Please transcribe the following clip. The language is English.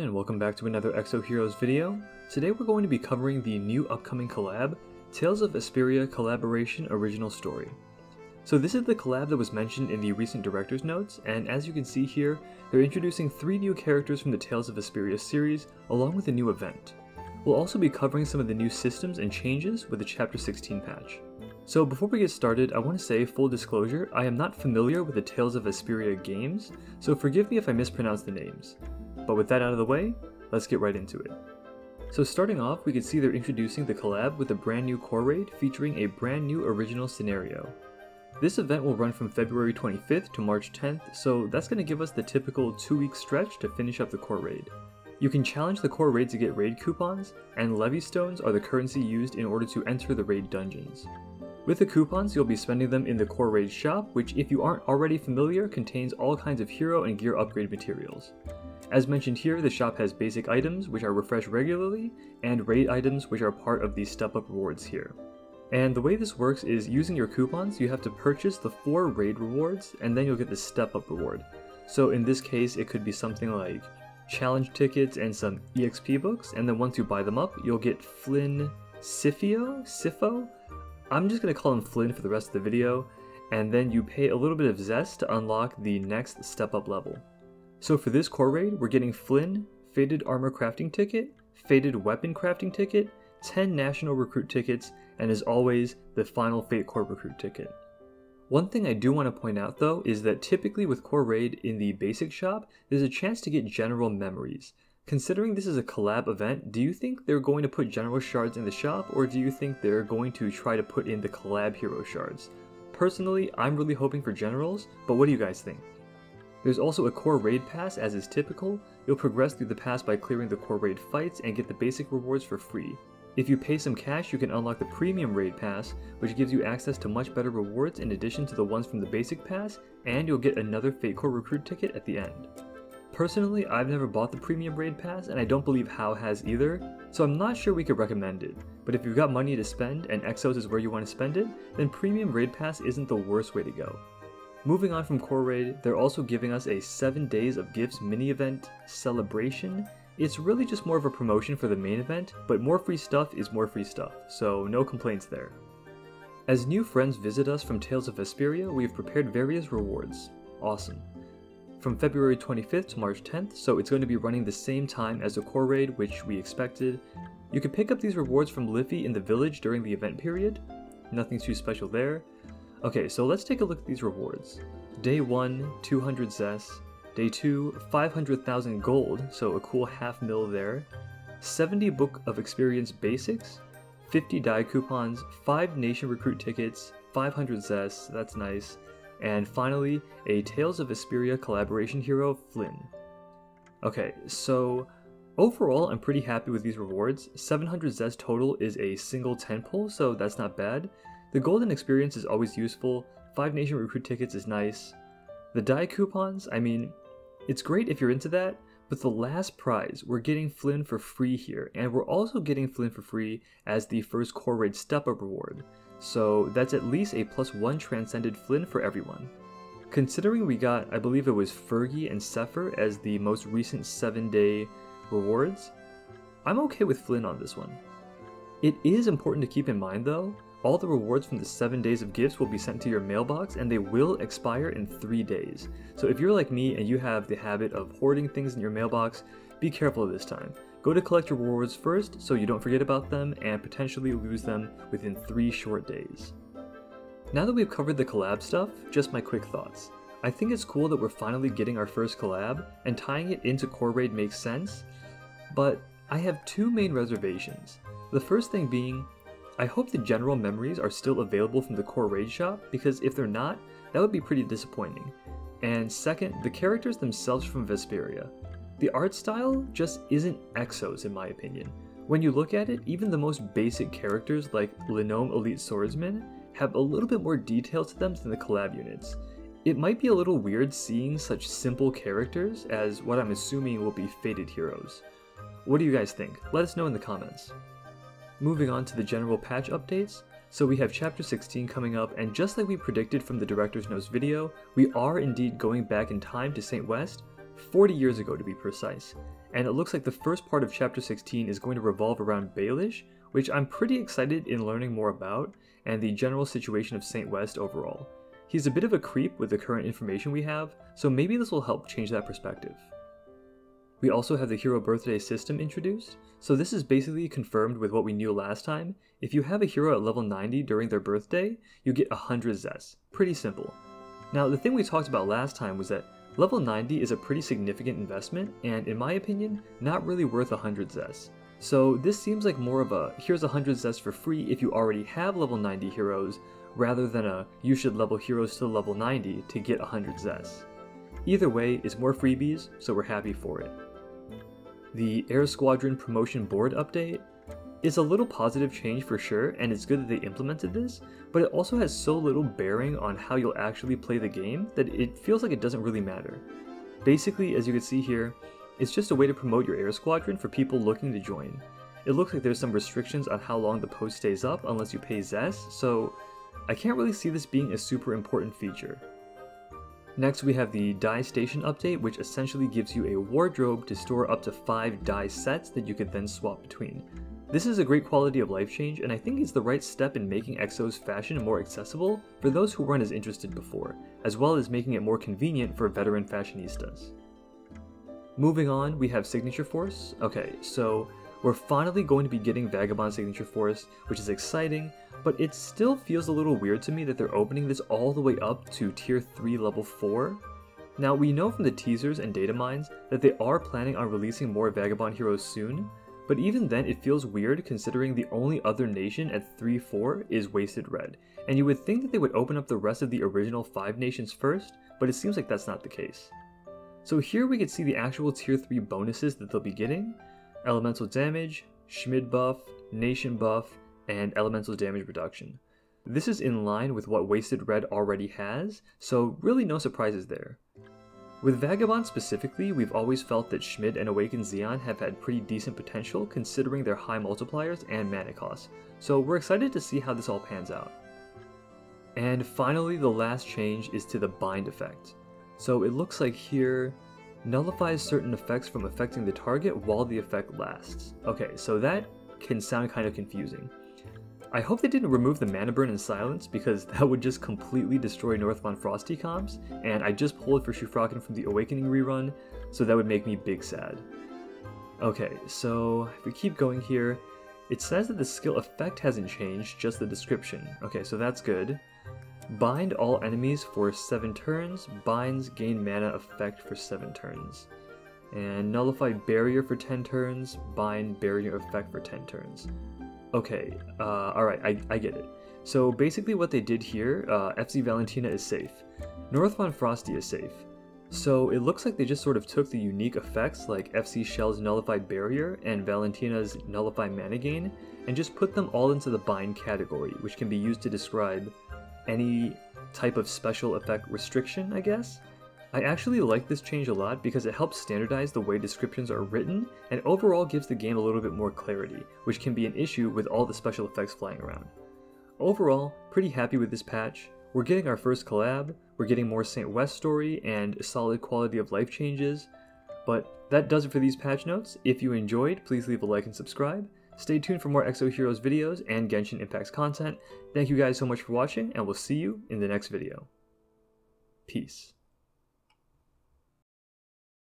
and welcome back to another Exo Heroes video. Today we're going to be covering the new upcoming collab, Tales of Vesperia Collaboration Original Story. So this is the collab that was mentioned in the recent director's notes, and as you can see here, they're introducing 3 new characters from the Tales of Vesperia series, along with a new event. We'll also be covering some of the new systems and changes with the Chapter 16 patch. So before we get started, I want to say, full disclosure, I am not familiar with the Tales of Vesperia games, so forgive me if I mispronounce the names. But with that out of the way, let's get right into it. So starting off, we can see they're introducing the collab with a brand new core raid featuring a brand new original scenario. This event will run from February 25th to March 10th, so that's going to give us the typical 2-week stretch to finish up the core raid. You can challenge the core raid to get raid coupons, and levy stones are the currency used in order to enter the raid dungeons. With the coupons, you'll be spending them in the core raid shop, which if you aren't already familiar, contains all kinds of hero and gear upgrade materials. As mentioned here, the shop has basic items, which are refreshed regularly, and raid items, which are part of the step-up rewards here. And the way this works is, using your coupons, you have to purchase the 4 raid rewards, and then you'll get the step-up reward. So in this case, it could be something like challenge tickets and some EXP books, and then once you buy them up, you'll get Flynn Sifo? I'm just going to call him Flynn for the rest of the video, and then you pay a little bit of zest to unlock the next step-up level. So for this core raid, we're getting Flynn, Faded Armor Crafting Ticket, Faded Weapon Crafting Ticket, 10 National Recruit Tickets, and as always, the final Fate Core Recruit Ticket. One thing I do want to point out though is that typically with core raid in the basic shop, there's a chance to get general memories. Considering this is a collab event, do you think they're going to put general shards in the shop, or do you think they're going to try to put in the collab hero shards? Personally, I'm really hoping for generals, but what do you guys think? There's also a core raid pass, as is typical. You'll progress through the pass by clearing the core raid fights and get the basic rewards for free. If you pay some cash, you can unlock the premium raid pass, which gives you access to much better rewards in addition to the ones from the basic pass, and you'll get another Fate Core recruit ticket at the end. Personally, I've never bought the premium raid pass, and I don't believe Hao has either, so I'm not sure we could recommend it. But if you've got money to spend and Exos is where you want to spend it, then premium raid pass isn't the worst way to go. Moving on from core raid, they're also giving us a 7 Days of Gifts mini-event celebration. It's really just more of a promotion for the main event, but more free stuff is more free stuff, so no complaints there. As new friends visit us from Tales of Vesperia, we've prepared various rewards. Awesome. From February 25th to March 10th, so it's going to be running the same time as the core raid, which we expected. You can pick up these rewards from Liffey in the village during the event period. Nothing too special there. Okay, so let's take a look at these rewards. Day 1, 200 zest. Day 2, 500,000 gold, so a cool half mil there. 70 Book of Experience basics. 50 die coupons, 5 nation recruit tickets, 500 zest, that's nice. And finally, a Tales of Vesperia collaboration hero, Flynn. Okay, so overall I'm pretty happy with these rewards. 700 zest total is a single 10 pull, so that's not bad. The golden experience is always useful, 5 nation recruit tickets is nice. The die coupons, I mean, it's great if you're into that, but the last prize, we're getting Flynn for free here, and we're also getting Flynn for free as the first core raid step-up reward. So that's at least a +1 transcended Flynn for everyone. Considering we got, I believe it was Fergie and Sepher as the most recent 7-day rewards, I'm okay with Flynn on this one. It is important to keep in mind though, all the rewards from the 7 days of gifts will be sent to your mailbox and they will expire in 3 days. So if you're like me and you have the habit of hoarding things in your mailbox, be careful this time. Go to collect your rewards first so you don't forget about them and potentially lose them within 3 short days. Now that we've covered the collab stuff, just my quick thoughts. I think it's cool that we're finally getting our first collab, and tying it into core raid makes sense, but I have 2 main reservations. The first thing being, I hope the general memories are still available from the core raid shop, because if they're not, that would be pretty disappointing. And second, the characters themselves from Vesperia. The art style just isn't Exos in my opinion. When you look at it, even the most basic characters like Linome Elite Swordsman have a little bit more detail to them than the collab units. It might be a little weird seeing such simple characters as what I'm assuming will be fated heroes. What do you guys think? Let us know in the comments. Moving on to the general patch updates, so we have Chapter 16 coming up, and just like we predicted from the Director's Notes video, we are indeed going back in time to St. West 40 years ago to be precise, and it looks like the first part of Chapter 16 is going to revolve around Baelish, which I'm pretty excited in learning more about, and the general situation of Saint West overall. He's a bit of a creep with the current information we have, so maybe this will help change that perspective. We also have the hero birthday system introduced, so this is basically confirmed with what we knew last time. If you have a hero at level 90 during their birthday, you get 100 Zess. Pretty simple. Now the thing we talked about last time was that level 90 is a pretty significant investment, and in my opinion, not really worth 100 Zess. So this seems like more of a here's 100 Zess for free if you already have level 90 heroes, rather than a you should level heroes to level 90 to get 100 Zess. Either way, it's more freebies, so we're happy for it. The Air Squadron promotion board update is a little positive change for sure, and it's good that they implemented this, but it also has so little bearing on how you'll actually play the game that it feels like it doesn't really matter. Basically, as you can see here, it's just a way to promote your Air Squadron for people looking to join. It looks like there's some restrictions on how long the post stays up unless you pay Zess, so I can't really see this being a super important feature. Next we have the dye station update, which essentially gives you a wardrobe to store up to 5 dye sets that you could then swap between. This is a great quality of life change, and I think it's the right step in making Exos fashion more accessible for those who weren't as interested before, as well as making it more convenient for veteran fashionistas. Moving on, we have Signature Force. Okay, so we're finally going to be getting Vagabond Signature Force, which is exciting, but it still feels a little weird to me that they're opening this all the way up to Tier 3 Level 4. Now, we know from the teasers and data mines that they are planning on releasing more Vagabond heroes soon, but even then it feels weird considering the only other nation at 3-4 is Wasted Red, and you would think that they would open up the rest of the original 5 nations first, but it seems like that's not the case. So here we can see the actual Tier 3 bonuses that they'll be getting: Elemental Damage, Schmid buff, Nation buff, and Elemental Damage Reduction. This is in line with what Wasted Red already has, so really no surprises there. With Vagabond specifically, we've always felt that Schmid and Awakened Xeon have had pretty decent potential considering their high multipliers and mana costs, so we're excited to see how this all pans out. And finally, the last change is to the Bind effect. So it looks like here, nullifies certain effects from affecting the target while the effect lasts. Okay, so that can sound kind of confusing. I hope they didn't remove the Mana Burn and Silence, because that would just completely destroy North Von Frosty comps, and I just pulled for Shufraken from the Awakening rerun, so that would make me big sad. Okay, so if we keep going here, it says that the skill effect hasn't changed, just the description. Okay, so that's good. Bind all enemies for 7 turns, binds gain mana effect for 7 turns. And nullify barrier for 10 turns, bind barrier effect for 10 turns. Okay, alright, I get it. So basically what they did here, FC Valentina is safe. North Von Frosty is safe. So it looks like they just sort of took the unique effects like FC Shell's Nullified Barrier and Valentina's Nullify Mana Gain, and just put them all into the bind category, which can be used to describe any type of special effect restriction, I guess. I actually like this change a lot because it helps standardize the way descriptions are written and overall gives the game a little bit more clarity, which can be an issue with all the special effects flying around. Overall, pretty happy with this patch. We're getting our first collab, we're getting more Saint West story and solid quality of life changes, but that does it for these patch notes. If you enjoyed, please leave a like and subscribe. Stay tuned for more Exo Heroes videos and Genshin Impact's content. Thank you guys so much for watching, and we'll see you in the next video. Peace.